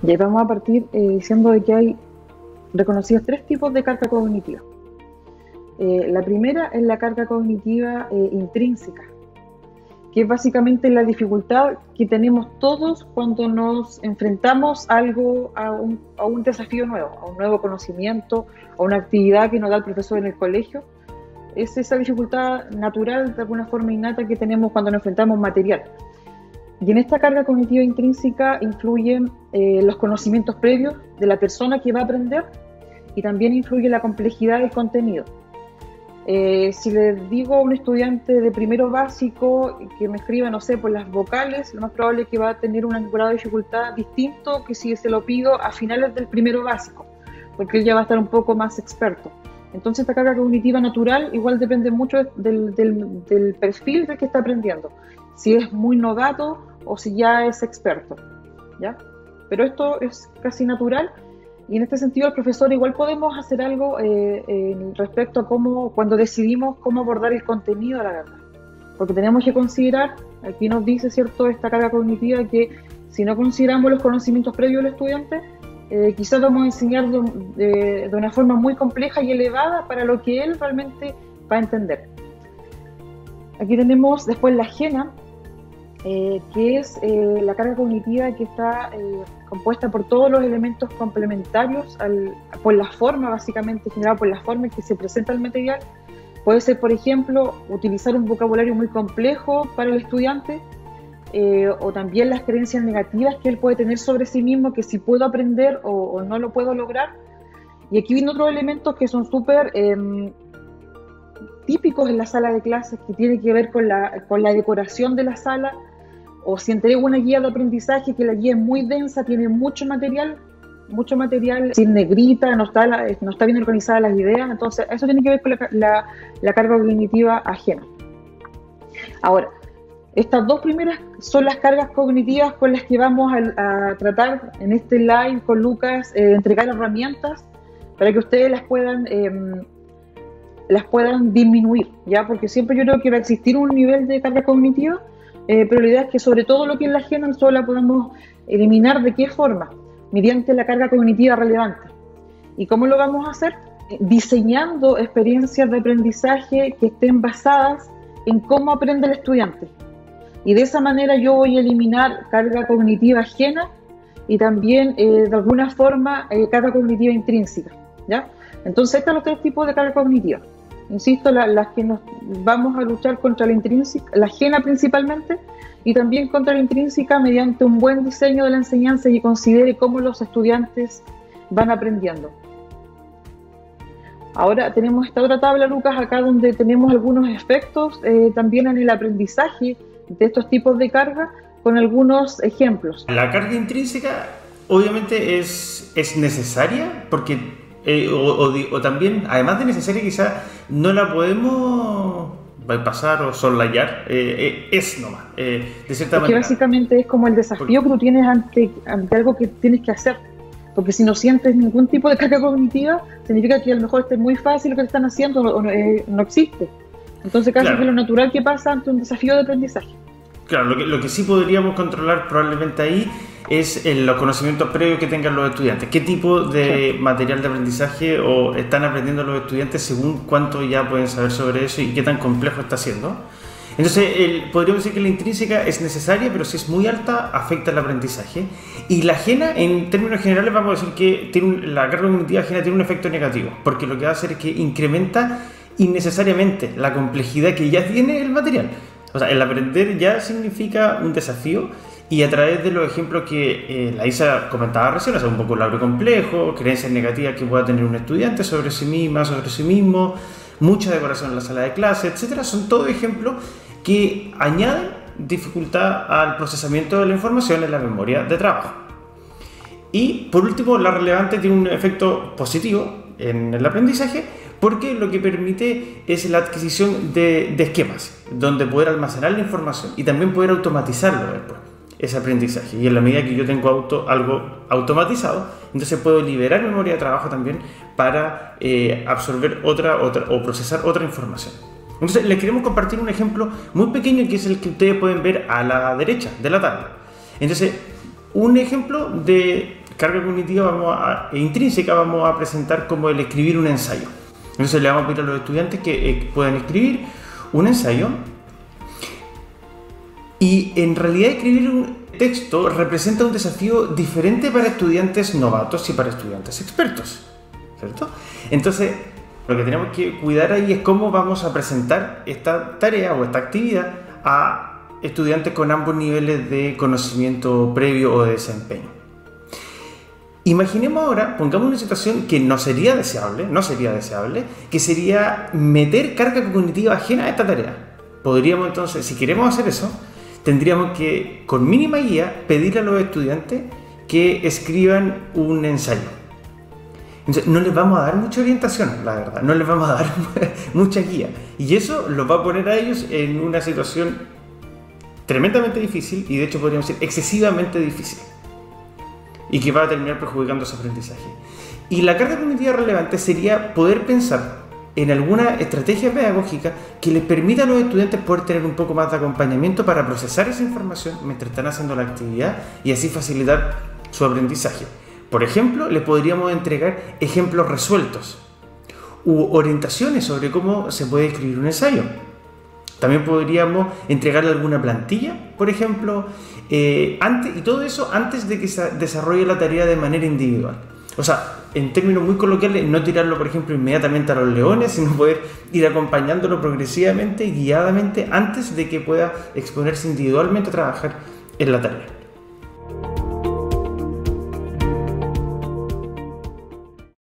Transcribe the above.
Y ahí vamos a partir diciendo de que hay reconocidos tres tipos de carga cognitiva. La primera es la carga cognitiva intrínseca, que es básicamente la dificultad que tenemos todos cuando nos enfrentamos a un desafío nuevo, a un nuevo conocimiento, a una actividad que nos da el profesor en el colegio. Es esa dificultad natural, de alguna forma innata, que tenemos cuando nos enfrentamos a material. Y en esta carga cognitiva intrínseca influyen los conocimientos previos de la persona que va a aprender, y también influye la complejidad del contenido. Si le digo a un estudiante de primero básico que me escriba, no sé, por las vocales, lo más probable es que va a tener un grado de dificultad distinto que si se lo pido a finales del primero básico, porque él ya va a estar un poco más experto. Entonces esta carga cognitiva natural igual depende mucho del perfil del que está aprendiendo, si es muy novato o si ya es experto, ¿ya? Pero esto es casi natural. Y en este sentido, el profesor igual podemos hacer algo respecto a cuando decidimos cómo abordar el contenido de la carga. Porque tenemos que considerar, aquí nos dice, ¿cierto?, esta carga cognitiva, que si no consideramos los conocimientos previos del estudiante, quizás vamos a enseñar de una forma muy compleja y elevada para lo que él realmente va a entender. Aquí tenemos después la ajena, que es la carga cognitiva que está compuesta por todos los elementos complementarios por la forma, básicamente generada por la forma en que se presenta el material. Puede ser, por ejemplo, utilizar un vocabulario muy complejo para el estudiante, o también las creencias negativas que él puede tener sobre sí mismo, que si puedo aprender o no lo puedo lograr. Y aquí vienen otros elementos que son súper típicos en la sala de clases, que tiene que ver con la decoración de la sala, o si entrego una guía de aprendizaje que la guía es muy densa, tiene mucho material, sin negrita, no está bien organizada las ideas. Entonces eso tiene que ver con la carga cognitiva ajena. Ahora, estas dos primeras son las cargas cognitivas con las que vamos a tratar en este live con Lucas, entregar herramientas para que ustedes las puedan disminuir, ¿ya? Porque siempre yo creo que va a existir un nivel de carga cognitiva, pero la idea es que sobre todo lo que es la ajena nosotros la podamos eliminar. ¿De qué forma? Mediante la carga cognitiva relevante. ¿Y cómo lo vamos a hacer? Diseñando experiencias de aprendizaje que estén basadas en cómo aprende el estudiante. Y de esa manera yo voy a eliminar carga cognitiva ajena y también de alguna forma carga cognitiva intrínseca, ¿ya? Entonces estos son los tres tipos de carga cognitiva. Insisto, las que nos vamos a luchar contra la intrínseca, la ajena principalmente, y también contra la intrínseca mediante un buen diseño de la enseñanza y considere cómo los estudiantes van aprendiendo. Ahora tenemos esta otra tabla, Lucas, acá donde tenemos algunos efectos también en el aprendizaje de estos tipos de carga, con algunos ejemplos. La carga intrínseca obviamente es necesaria porque o también, además de necesaria, quizá no la podemos bypassar o soslayar, es nomás, de cierta manera. Que básicamente es como el desafío que tú tienes ante algo que tienes que hacer, porque si no sientes ningún tipo de carga cognitiva, significa que a lo mejor esté muy fácil lo que te están haciendo o no existe. Entonces casi que lo natural que pasa ante un desafío de aprendizaje. Claro, lo que sí podríamos controlar probablemente ahí es los conocimientos previos que tengan los estudiantes. ¿Qué tipo de material de aprendizaje o están aprendiendo los estudiantes según cuánto ya pueden saber sobre eso y qué tan complejo está siendo? Entonces, podríamos decir que la intrínseca es necesaria, pero si es muy alta, afecta el aprendizaje. Y la ajena, en términos generales, vamos a decir que la carga cognitiva ajena tiene un efecto negativo, porque lo que va a hacer es que incrementa innecesariamente la complejidad que ya tiene el material. O sea, el aprender ya significa un desafío, y a través de los ejemplos que la Isa comentaba recién, o sea, un vocabulario complejo, creencias negativas que pueda tener un estudiante sobre sí misma, sobre sí mismo, mucha decoración en la sala de clase, etcétera, son todos ejemplos que añaden dificultad al procesamiento de la información en la memoria de trabajo. Y por último, la relevante tiene un efecto positivo en el aprendizaje, porque lo que permite es la adquisición de esquemas, donde poder almacenar la información y también poder automatizarlo después, ese aprendizaje. Y en la medida que yo tengo algo automatizado, entonces puedo liberar memoria de trabajo también para absorber otra o procesar otra información. Entonces les queremos compartir un ejemplo muy pequeño, que es el que ustedes pueden ver a la derecha de la tabla. Entonces, un ejemplo de carga cognitiva intrínseca vamos a presentar como el escribir un ensayo. Entonces le vamos a pedir a los estudiantes que puedan escribir un ensayo, y en realidad escribir un texto representa un desafío diferente para estudiantes novatos y para estudiantes expertos, ¿cierto? Entonces, lo que tenemos que cuidar ahí es cómo vamos a presentar esta tarea o esta actividad a estudiantes con ambos niveles de conocimiento previo o de desempeño. Imaginemos ahora, pongamos una situación que no sería deseable, que sería meter carga cognitiva ajena a esta tarea. Podríamos entonces, si queremos hacer eso, tendríamos que, con mínima guía, pedirle a los estudiantes que escriban un ensayo. Entonces, no les vamos a dar mucha orientación, la verdad, no les vamos a dar mucha guía. Y eso los va a poner a ellos en una situación tremendamente difícil, y de hecho podríamos decir excesivamente difícil, y que va a terminar perjudicando su aprendizaje. Y la carga cognitiva relevante sería poder pensar en alguna estrategia pedagógica que les permita a los estudiantes poder tener un poco más de acompañamiento para procesar esa información mientras están haciendo la actividad y así facilitar su aprendizaje. Por ejemplo, les podríamos entregar ejemplos resueltos u orientaciones sobre cómo se puede escribir un ensayo. También podríamos entregarle alguna plantilla, por ejemplo, y todo eso antes de que se desarrolle la tarea de manera individual. O sea, en términos muy coloquiales, no tirarlo, por ejemplo, inmediatamente a los leones, sino poder ir acompañándolo progresivamente y guiadamente antes de que pueda exponerse individualmente a trabajar en la tarea.